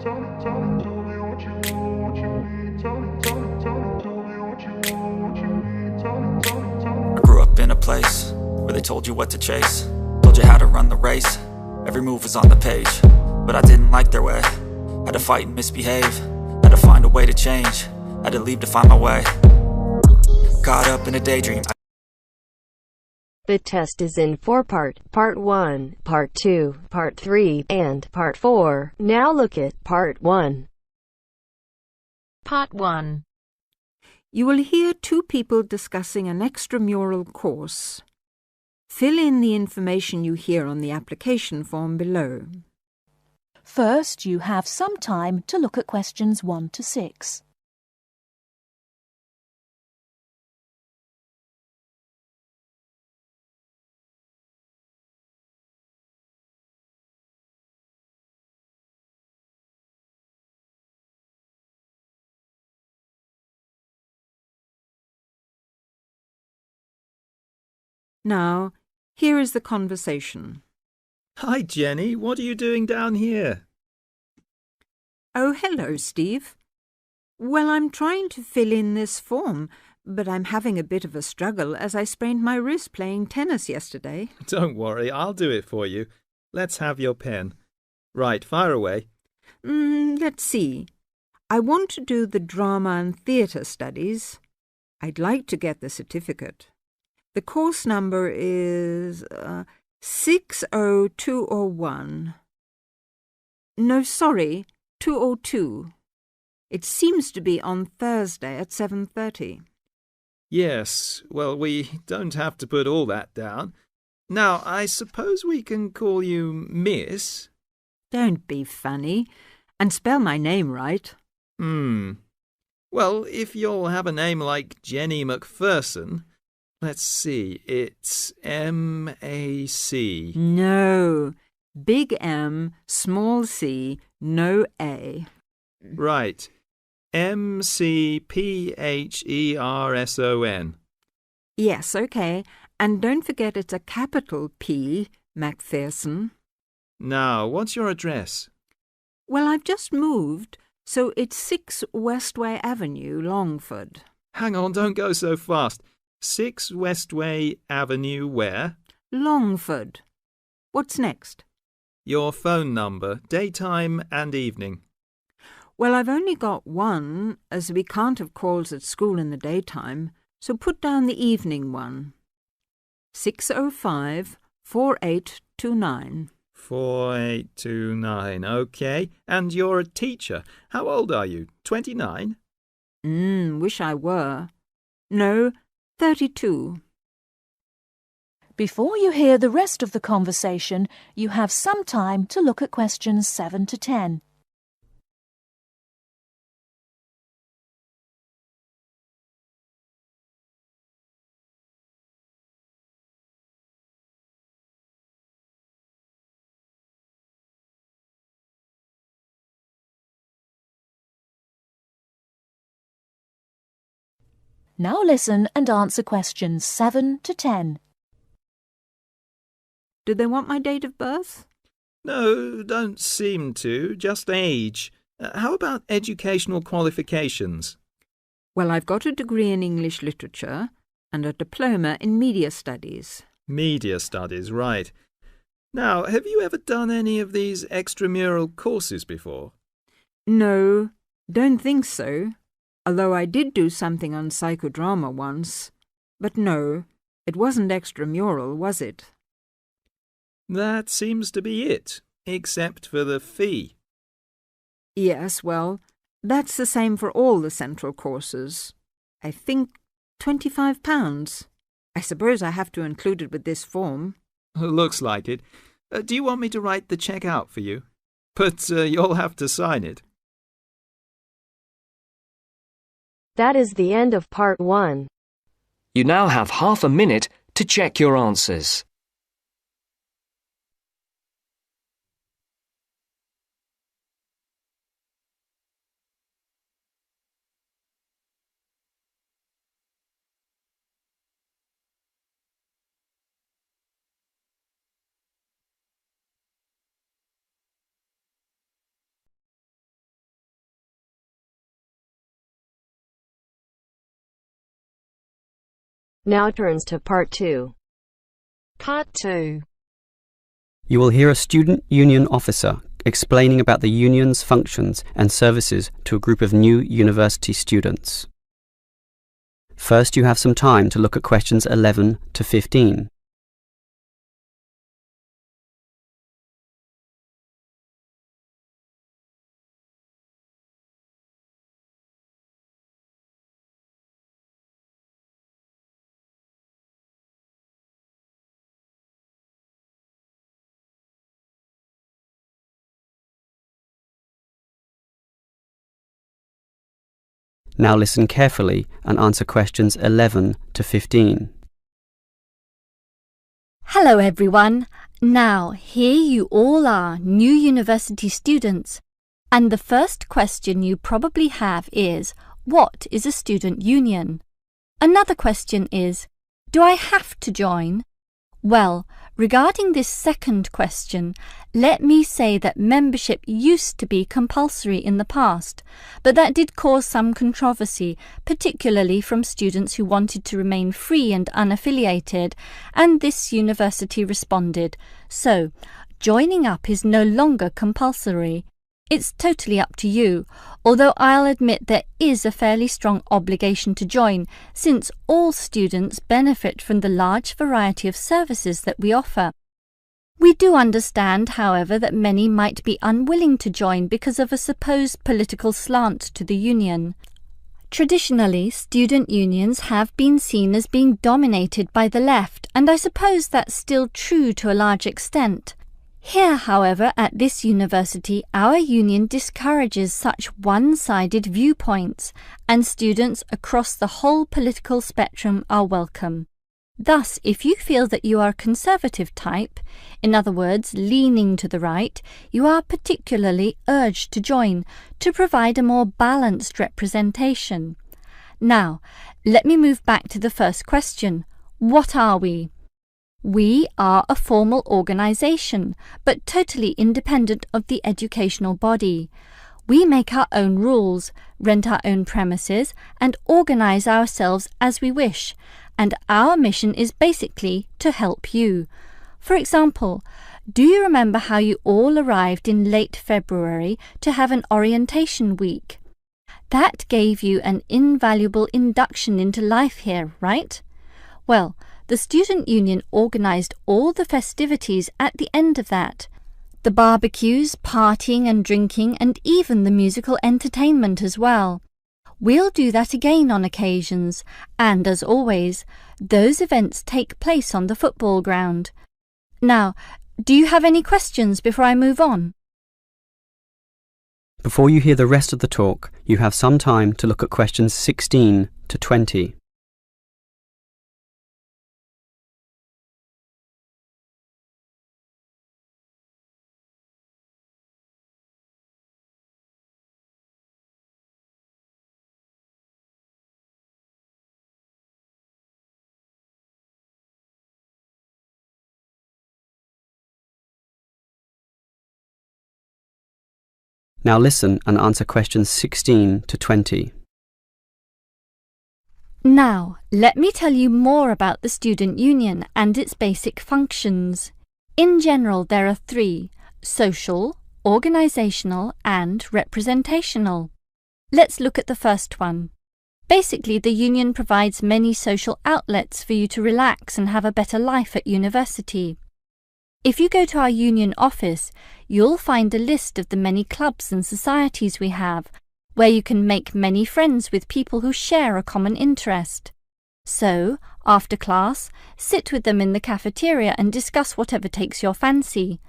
I grew up in a place where they told you what to chase, told you how to run the race. Every move was on the page, but I didn't like their way. Had to fight and misbehave, had to find a way to change, had to leave to find my way. Caught up in a daydream. The test is in 4-part, Part 1, Part 2, Part 3, and Part 4. Now look at Part 1. Part 1. You will hear two people discussing an extramural course. Fill in the information you hear on the application form below. First, you have some time to look at questions 1 to 6. Now, here is the conversation. Hi, Jenny. What are you doing down here? Oh, hello, Steve. Well, I'm trying to fill in this form, but I'm having a bit of a struggle as I sprained my wrist playing tennis yesterday. Don't worry, I'll do it for you. Let's have your pen. Right, fire away. Let's see. I want to do the drama and theatre studies. I'd like to get the certificate. The course number is 60201. No, sorry, 202. It seems to be on Thursday at 7:30. Yes, well, we don't have to put all that down. Now, I suppose we can call you Miss? Don't be funny, and spell my name right. Well, if you'll have a name like Jenny McPherson, let's see, it's M-A-C. No, big M, small c, no A. Right, M-C-P-H-E-R-S-O-N. Yes, okay, and don't forget it's a capital P, McPherson. Now, what's your address? Well, I've just moved, so it's 6 Westway Avenue, Longford. Hang on, don't go so fast. 6 Westway Avenue where? Longford. What's next? Your phone number, daytime and evening. Well, I've only got one, as we can't have calls at school in the daytime, so put down the evening one. 605-4829. 4829, OK. And you're a teacher. How old are you? 29? Wish I were. No, 32. Before you hear the rest of the conversation, you have some time to look at questions 7 to 10. Now listen and answer questions 7 to 10. Do they want my date of birth? No, don't seem to. Just age. How about educational qualifications? Well, I've got a degree in English literature and a diploma in media studies. Media studies, right. Now, have you ever done any of these extramural courses before? No, don't think so. Although I did do something on psychodrama once. But no, it wasn't extramural, was it? That seems to be it, except for the fee. Yes, well, that's the same for all the central courses. I think £25. I suppose I have to include it with this form. Looks like it. Do you want me to write the cheque out for you? But you'll have to sign it. That is the end of Part 1. You now have half a minute to check your answers. Now turns to Part 2. Part 2. You will hear a student union officer explaining about the union's functions and services to a group of new university students. First, you have some time to look at questions 11 to 15. Now listen carefully and answer questions 11 to 15. Hello everyone. Now, here you all are, new university students. And the first question you probably have is, what is a student union? Another question is, do I have to join? Well, regarding this second question, let me say that membership used to be compulsory in the past, but that did cause some controversy, particularly from students who wanted to remain free and unaffiliated, and this university responded. So, joining up is no longer compulsory. It's totally up to you, although I'll admit there is a fairly strong obligation to join, since all students benefit from the large variety of services that we offer. We do understand, however, that many might be unwilling to join because of a supposed political slant to the union. Traditionally, student unions have been seen as being dominated by the left, and I suppose that's still true to a large extent. Here, however, at this university, our union discourages such one-sided viewpoints, and students across the whole political spectrum are welcome. Thus, if you feel that you are a conservative type, in other words, leaning to the right, you are particularly urged to join to provide a more balanced representation. Now, let me move back to the first question. What are we? We are a formal organisation, but totally independent of the educational body. We make our own rules, rent our own premises, and organise ourselves as we wish, and our mission is basically to help you. For example, do you remember how you all arrived in late February to have an orientation week? That gave you an invaluable induction into life here, right? Well, the student union organised all the festivities at the end of that. The barbecues, partying and drinking, and even the musical entertainment as well. We'll do that again on occasions, and as always, those events take place on the football ground. Now, do you have any questions before I move on? Before you hear the rest of the talk, you have some time to look at questions 16 to 20. Now listen and answer questions 16 to 20. Now, let me tell you more about the student union and its basic functions. In general, there are three: social, organisational, and representational. Let's look at the first one. Basically, the union provides many social outlets for you to relax and have a better life at university. If you go to our union office, you'll find a list of the many clubs and societies we have, where you can make many friends with people who share a common interest. So, after class, sit with them in the cafeteria and discuss whatever takes your fancy.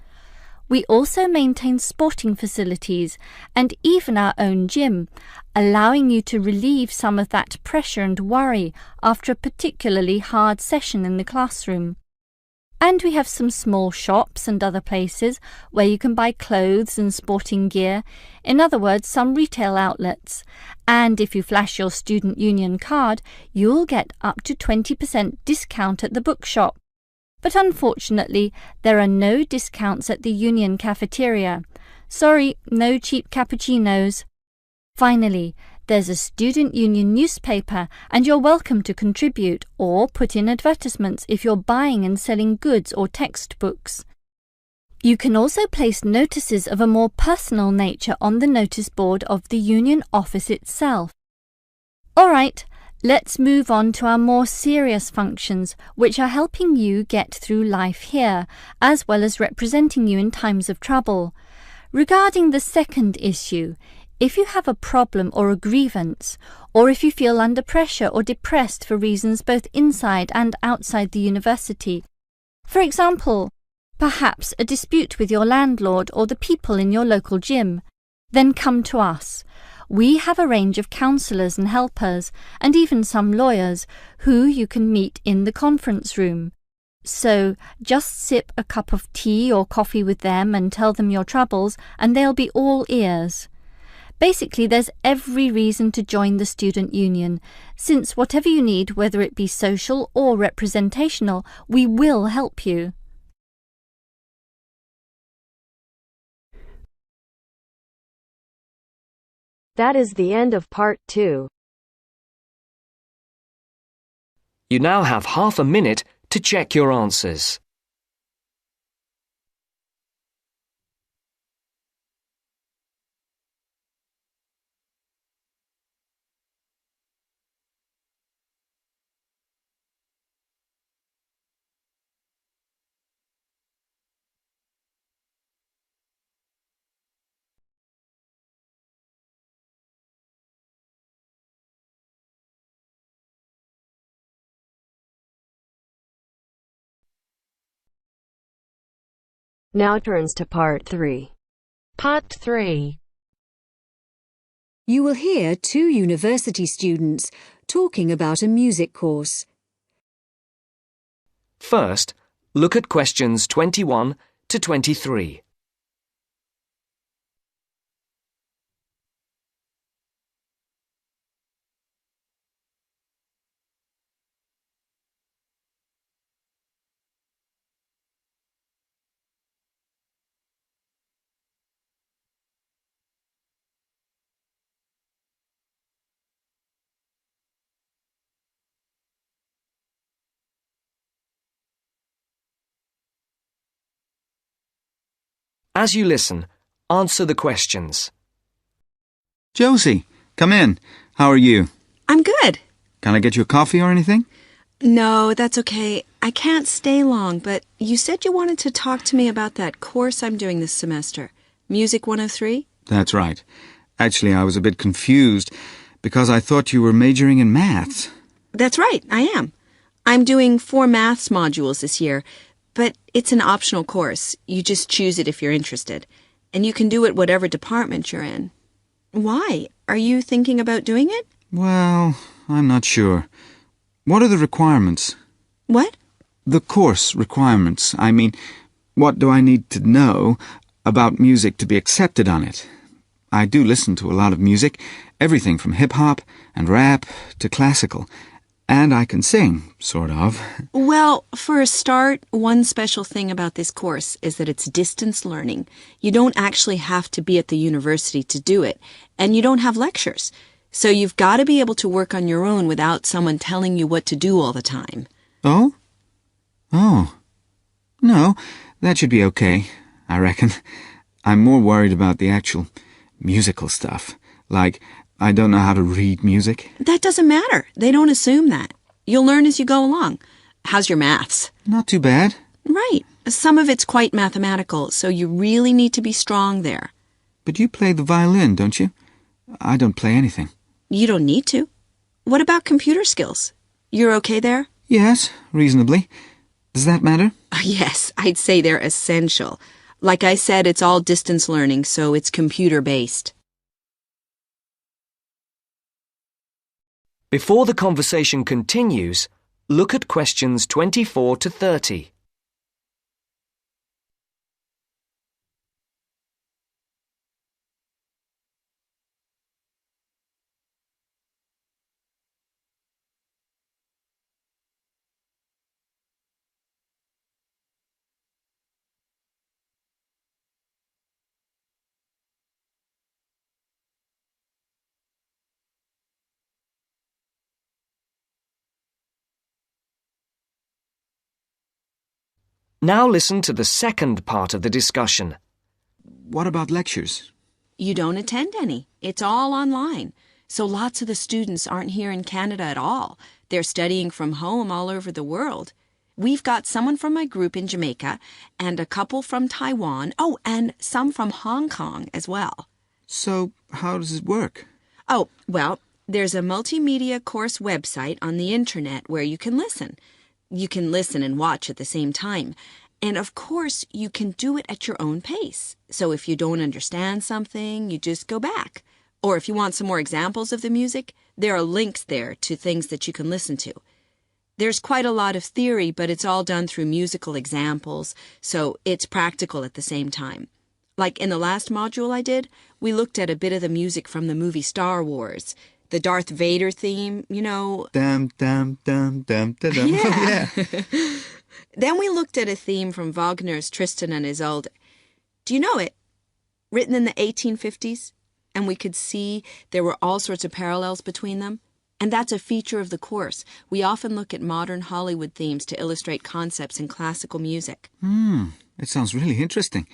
We also maintain sporting facilities and even our own gym, allowing you to relieve some of that pressure and worry after a particularly hard session in the classroom. And we have some small shops and other places where you can buy clothes and sporting gear, in other words, some retail outlets. And if you flash your student union card, you'll get up to 20% discount at the bookshop. But unfortunately, there are no discounts at the union cafeteria. Sorry, no cheap cappuccinos. Finally, There's a student union newspaper, and you're welcome to contribute or put in advertisements if you're buying and selling goods or textbooks. You can also place notices of a more personal nature on the notice board of the union office itself. All right, let's move on to our more serious functions, which are helping you get through life here, as well as representing you in times of trouble. Regarding the second issue, if you have a problem or a grievance, or if you feel under pressure or depressed for reasons both inside and outside the university, for example, perhaps a dispute with your landlord or the people in your local gym, then come to us. We have a range of counsellors and helpers, and even some lawyers, who you can meet in the conference room. So just sip a cup of tea or coffee with them and tell them your troubles, and they'll be all ears. Basically, there's every reason to join the student union, since whatever you need, whether it be social or representational, we will help you. That is the end of part 2. You now have half a minute to check your answers. Now turns to part 3. Part 3. You will hear 2 university students talking about a music course. First, look at questions 21 to 23. As you listen, answer the questions. Josie, come in. How are you? I'm good. Can I get you a coffee or anything? No, that's okay. I can't stay long, but you said you wanted to talk to me about that course I'm doing this semester, Music 103? That's right. Actually, I was a bit confused because I thought you were majoring in maths. That's right, I am. I'm doing 4 maths modules this year, but it's an optional course. You just choose it if you're interested, and you can do it whatever department you're in. Why? Are you thinking about doing it? Well, I'm not sure. What are the requirements? What? The course requirements. I mean, what do I need to know about music to be accepted on it? I do listen to a lot of music, everything from hip-hop and rap to classical. And I can sing, sort of. Well, for a start, one special thing about this course is that it's distance learning. You don't actually have to be at the university to do it, and you don't have lectures. So you've got to be able to work on your own without someone telling you what to do all the time. Oh? Oh. No, that should be okay, I reckon. I'm more worried about the actual musical stuff. Like, I don't know how to read music. That doesn't matter. They don't assume that. You'll learn as you go along. How's your maths? Not too bad. Right. Some of it's quite mathematical, so you really need to be strong there. But you play the violin, don't you? I don't play anything. You don't need to. What about computer skills? You're okay there? Yes, reasonably. Does that matter? Yes, I'd say they're essential. Like I said, it's all distance learning, so it's computer-based. Before the conversation continues, look at questions 24 to 30. Now listen to the second part of the discussion. What about lectures? You don't attend any. It's all online. So lots of the students aren't here in Canada at all. They're studying from home all over the world. We've got someone from my group in Jamaica and a couple from Taiwan. Oh, and some from Hong Kong as well. So, how does it work? Oh, well, there's a multimedia course website on the internet where you can listen. You can listen and watch at the same time. And of course, you can do it at your own pace. So if you don't understand something, you just go back. Or if you want some more examples of the music, there are links there to things that you can listen to. There's quite a lot of theory, but it's all done through musical examples, so it's practical at the same time. Like in the last module I did, we looked at a bit of the music from the movie Star Wars. The Darth Vader theme, you know. Dum, dum, dum, dum, dum, dum. Yeah. Yeah. Then we looked at a theme from Wagner's Tristan and Isolde. Do you know it? Written in the 1850s. And we could see there were all sorts of parallels between them. And that's a feature of the course. We often look at modern Hollywood themes to illustrate concepts in classical music. It sounds really interesting.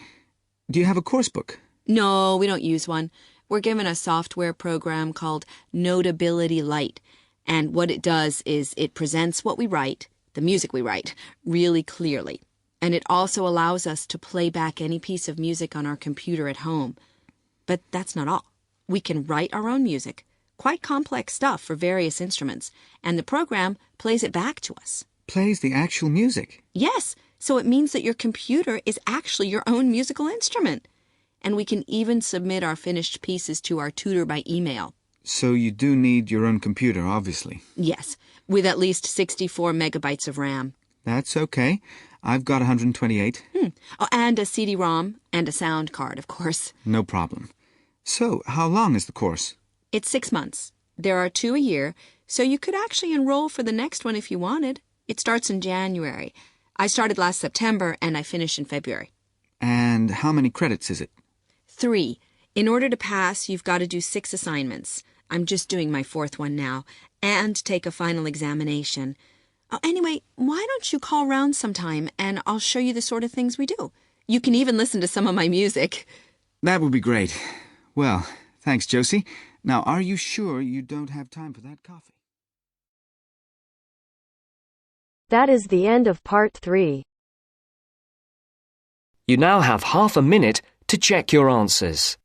Do you have a course book? No, we don't use one. We're given a software program called Notability Lite. And what it does is it presents what we write, the music we write, really clearly. And it also allows us to play back any piece of music on our computer at home. But that's not all. We can write our own music, quite complex stuff for various instruments, and the program plays it back to us. Plays the actual music? Yes, so it means that your computer is actually your own musical instrument. And we can even submit our finished pieces to our tutor by email. So you do need your own computer, obviously. Yes, with at least 64 megabytes of RAM. That's okay. I've got 128. Oh, and a CD-ROM and a sound card, of course. No problem. So, how long is the course? It's 6 months. There are 2 a year, so you could actually enroll for the next one if you wanted. It starts in January. I started last September and I finish in February. And how many credits is it? 3. In order to pass, you've got to do 6 assignments. I'm just doing my 4th one now. And take a final examination. Oh, anyway, why don't you call round sometime and I'll show you the sort of things we do. You can even listen to some of my music. That would be great. Well, thanks, Josie. Now, are you sure you don't have time for that coffee? That is the end of part 3. You now have half a minute to check your answers.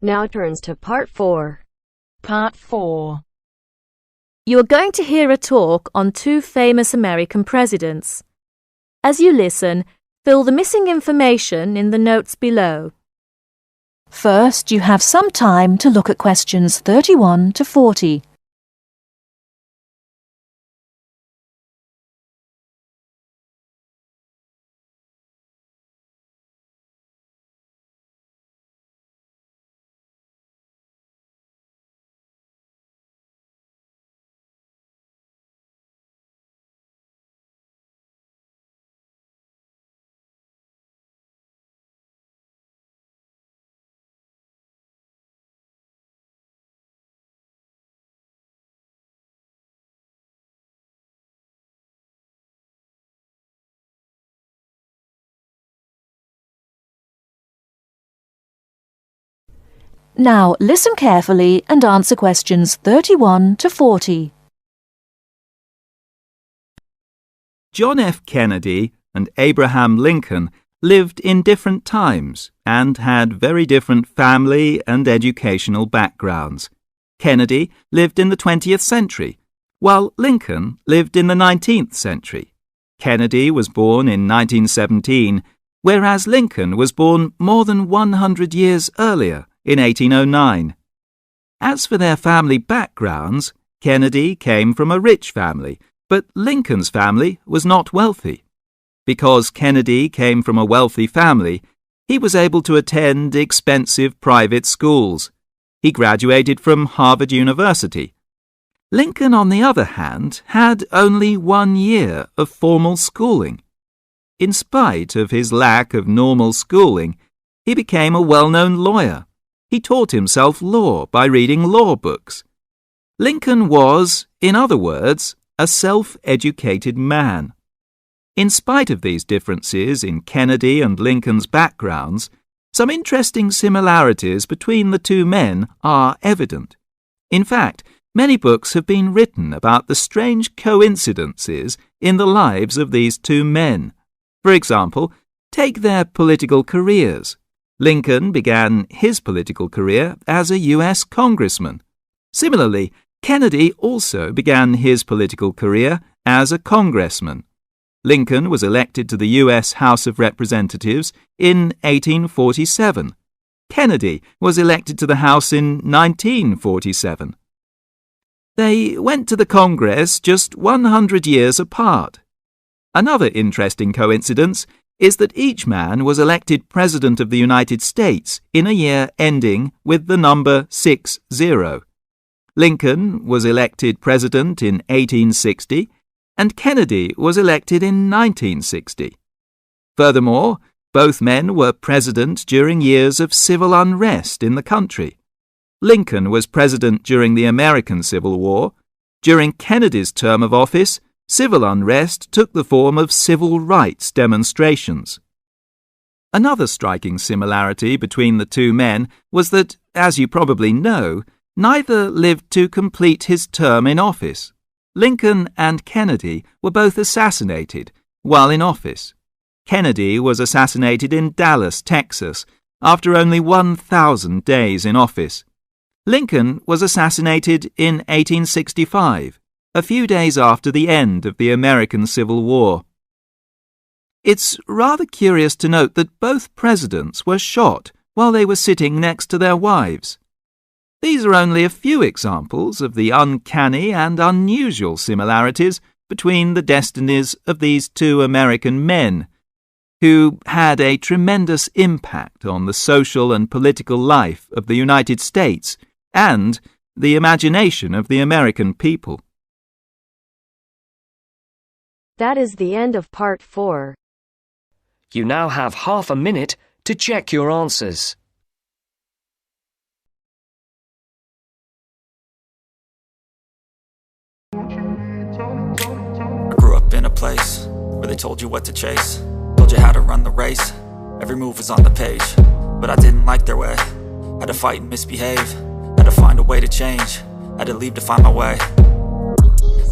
Now turns to part 4. Part 4. You are going to hear a talk on 2 famous American presidents. As you listen, fill the missing information in the notes below. First, you have some time to look at questions 31 to 40. Now listen carefully and answer questions 31 to 40. John F. Kennedy and Abraham Lincoln lived in different times and had very different family and educational backgrounds. Kennedy lived in the 20th century, while Lincoln lived in the 19th century. Kennedy was born in 1917, whereas Lincoln was born more than 100 years earlier, in 1809. As for their family backgrounds, Kennedy came from a rich family But Lincoln's family was not wealthy. Because Kennedy came from a wealthy family, he was able to attend expensive private schools. He graduated from Harvard University. Lincoln, on the other hand, had only 1 year of formal schooling. In spite of his lack of normal schooling, he became a well-known lawyer. He taught himself law by reading law books. Lincoln was, in other words, a self-educated man. In spite of these differences in Kennedy and Lincoln's backgrounds, some interesting similarities between the two men are evident. In fact, many books have been written about the strange coincidences in the lives of these two men. For example, take their political careers. Lincoln began his political career as a U.S. congressman. Similarly, Kennedy also began his political career as a congressman. Lincoln was elected to the U.S. House of Representatives in 1847. Kennedy was elected to the House in 1947. They went to the Congress just 100 years apart. Another interesting coincidence is that each man was elected President of the United States in a year ending with the number 60. Lincoln was elected President in 1860, and Kennedy was elected in 1960. Furthermore, both men were president during years of civil unrest in the country. Lincoln was president during the American Civil War. During Kennedy's term of office, civil unrest took the form of civil rights demonstrations. Another striking similarity between the two men was that, as you probably know, neither lived to complete his term in office. Lincoln and Kennedy were both assassinated while in office. Kennedy was assassinated in Dallas, Texas, after only 1,000 days in office. Lincoln was assassinated in 1865, a few days after the end of the American Civil War. It's rather curious to note that both presidents were shot while they were sitting next to their wives. These are only a few examples of the uncanny and unusual similarities between the destinies of these two American men, who had a tremendous impact on the social and political life of the United States and the imagination of the American people. That is the end of part 4. You now have half a minute to check your answers. I grew up in a place where they told you what to chase, told you how to run the race. Every move was on the page, but I didn't like their way. Had to fight and misbehave, had to find a way to change, had to leave to find my way.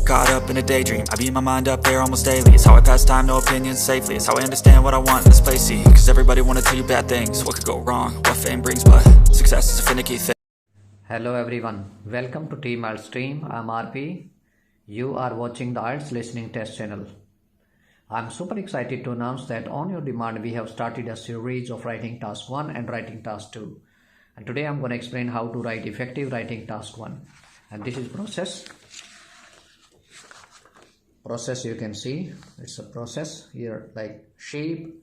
Caught up in a daydream, I beat my mind up there almost daily. It's how I pass time, no opinions safely. It's how I understand what I want in this place, see. Cause everybody wanna tell you bad things, what could go wrong, what fame brings, but success is a finicky thing. Hello everyone, welcome to Team IELTS Stream. I'm RP. You are watching the IELTS Listening Test channel. I'm super excited to announce that on your demand we have started a series of writing task 1 and writing task 2. And today I'm going to explain how to write effective writing task 1. And this is process. Process, you can see it's a process here, like shape,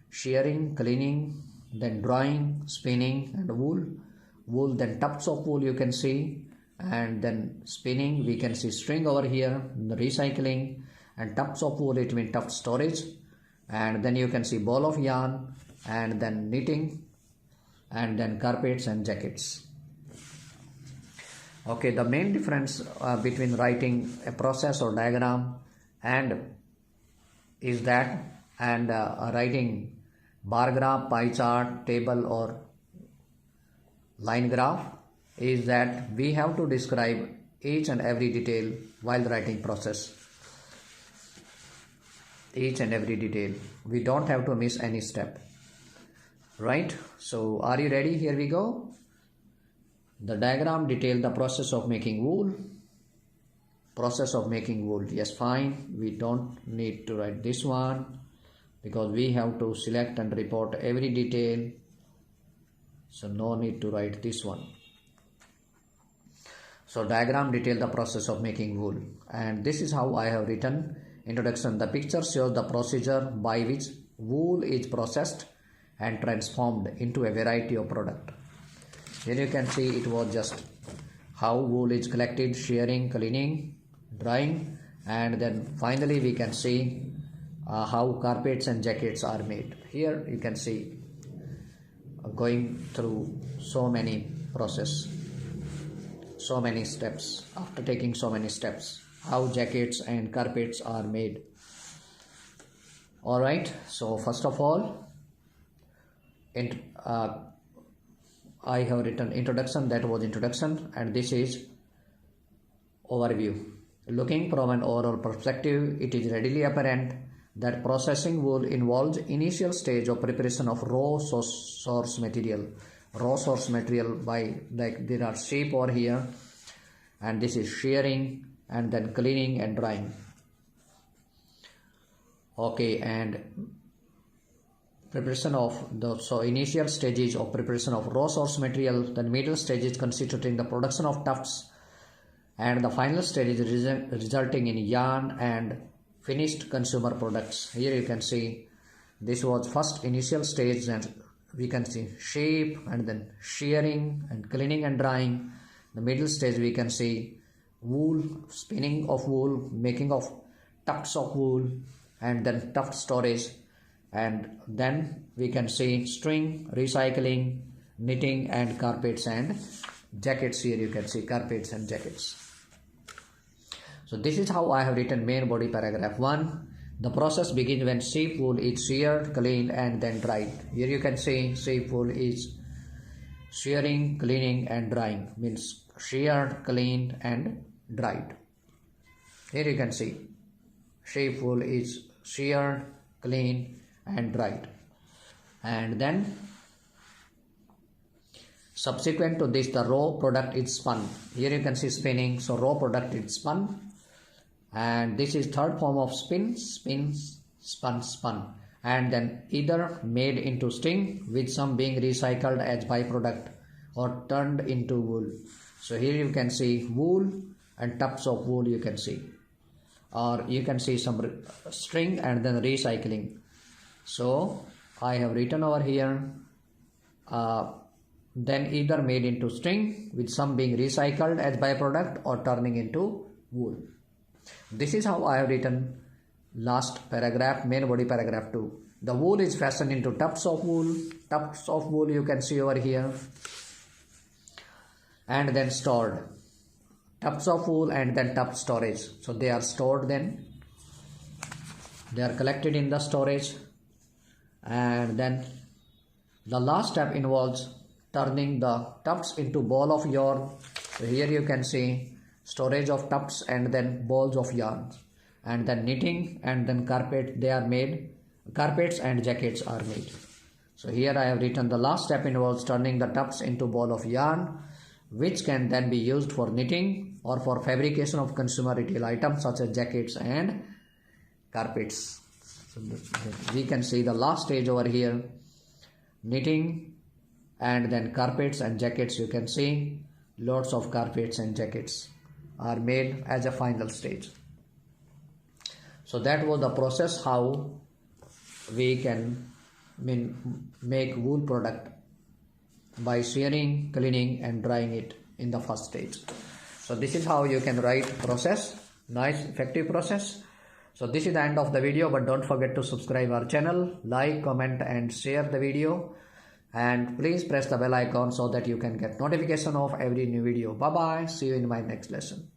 shearing, cleaning, then drawing, spinning, and wool, then tufts of wool you can see, and then spinning, we can see string over here, the recycling, and tufts of wool, it means tuft storage, and then you can see ball of yarn, and then knitting, and then carpets and jackets. Okay, the main difference between writing a process or diagram and writing bar graph, pie chart, table or line graph is that we have to describe each and every detail while the writing process. Each and every detail. We don't have to miss any step. Right? So are you ready? Here we go. The diagram detail the process of making wool. Process of making wool. Yes, fine. We don't need to write this one because we have to select and report every detail. So no need to write this one. So diagram detail the process of making wool, and this is how I have written introduction. The picture shows the procedure by which wool is processed and transformed into a variety of product. Here you can see it was just how wool is collected, shearing, cleaning, drying, and then finally we can see how carpets and jackets are made. Here you can see going through so many process, so many steps, after taking so many steps, how jackets and carpets are made. Alright, so first of all, I have written introduction, that was introduction, and this is overview. Looking from an overall perspective, it is readily apparent that processing wool involves initial stage of preparation of raw source material. Raw source material by, like, there are sheep over here, and this is shearing, and then cleaning and drying. Okay, and preparation of the initial stages of preparation of raw source material, then middle stages constituting the production of tufts, and the final stage is resulting in yarn and finished consumer products. Here you can see this was first initial stage, and we can see sheep, and then shearing and cleaning and drying. The middle stage we can see wool, spinning of wool, making of tufts of wool, and then tuft storage, and then we can see string, recycling, knitting, and carpets and jackets. Here you can see carpets and jackets. So this is how I have written main body paragraph 1. The process begins when sheep wool is sheared, cleaned, and then dried. Here you can see sheep wool is shearing, cleaning, and drying, means sheared, cleaned, and dried. Here you can see sheep wool is sheared, cleaned, and dried. And then subsequent to this, the raw product is spun. Here you can see spinning, so raw product is spun. And this is third form of spin, spun, and then either made into string, with some being recycled as byproduct or turned into wool. So here you can see wool and tufts of wool you can see, or you can see some string and then recycling. So I have written over here then either made into string, with some being recycled as byproduct or turning into wool. This is how I have written last paragraph, main body paragraph 2. The wool is fashioned into tufts of wool. Tufts of wool you can see over here, and then stored. Tufts of wool and then tuft storage. So they are stored, then they are collected in the storage, and then the last step involves turning the tufts into ball of yarn. So here you can see storage of tufts and then balls of yarn, and then knitting, and then carpet, they are made, carpets and jackets are made. So here I have written the last step involves turning the tufts into ball of yarn, which can then be used for knitting or for fabrication of consumer retail items such as jackets and carpets. So we can see the last stage over here, knitting, and then carpets and jackets. You can see lots of carpets and jackets are made as a final stage. So that was the process how we can make wool product by shearing, cleaning, and drying it in the first stage. So this is how you can write process, nice effective process. So this is the end of the video, but don't forget to subscribe our channel, like, comment, and share the video, and please press the bell icon so that you can get notification of every new video. Bye bye, see you in my next lesson.